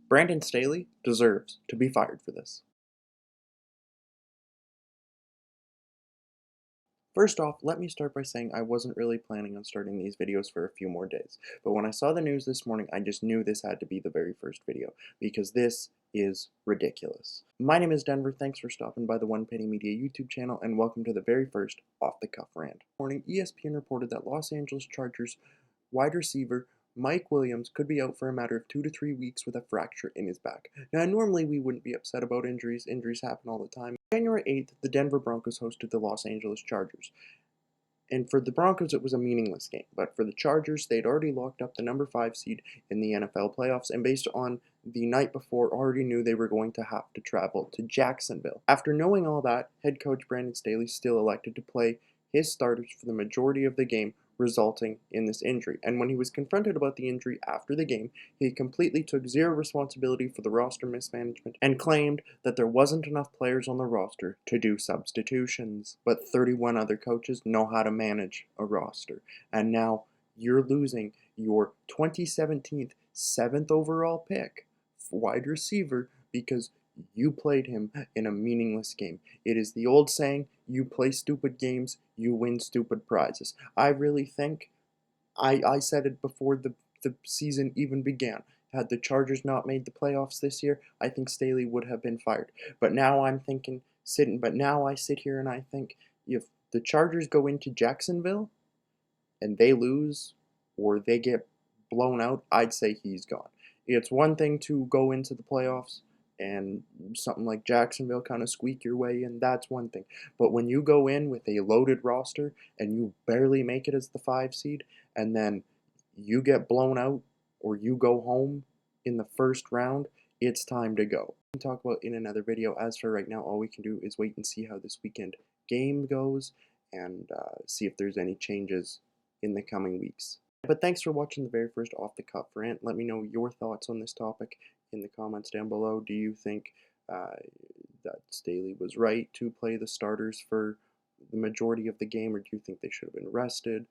Brandon Staley deserves to be fired for this. First off, let me start by saying I wasn't really planning on starting these videos for a few more days, but when I saw the news this morning, I just knew this had to be the very first video, because this is ridiculous. My name is Denver, thanks for stopping by the One Penny Media YouTube channel, and welcome to the very first off-the-cuff rant. This morning, ESPN reported that Los Angeles Chargers wide receiver Mike Williams could be out for a matter of 2 to 3 weeks with a fracture in his back. Now, normally we wouldn't be upset about injuries. Injuries happen all the time. January 8th, the Denver Broncos hosted the Los Angeles Chargers. And for the Broncos, it was a meaningless game. But for the Chargers, they'd already locked up the number 5 seed in the NFL playoffs, and based on the night before, already knew they were going to have to travel to Jacksonville. After knowing all that, head coach Brandon Staley still elected to play his starters for the majority of the game, resulting in this injury. And when he was confronted about the injury after the game, he completely took zero responsibility for the roster mismanagement and claimed that there wasn't enough players on the roster to do substitutions. But 31 other coaches know how to manage a roster. And now you're losing your 2017 7th overall pick for wide receiver because you played him in a meaningless game. It is the old saying, you play stupid games, you win stupid prizes. I really think, I said it before the season even began, had the Chargers not made the playoffs this year, I think Staley would have been fired. But now I sit here and I think, if the Chargers go into Jacksonville and they lose or they get blown out, I'd say he's gone. It's one thing to go into the playoffs and something like Jacksonville kind of squeak your way in, that's one thing. But when you go in with a loaded roster and you barely make it as the 5 seed, and then you get blown out or you go home in the first round, it's time to go. We can talk about in another video. As for right now, all we can do is wait and see how this weekend game goes and see if there's any changes in the coming weeks. But thanks for watching the very first Off the Cuff rant. Let me know your thoughts on this topic in the comments down below. Do you think that Staley was right to play the starters for the majority of the game, or do you think they should have been rested?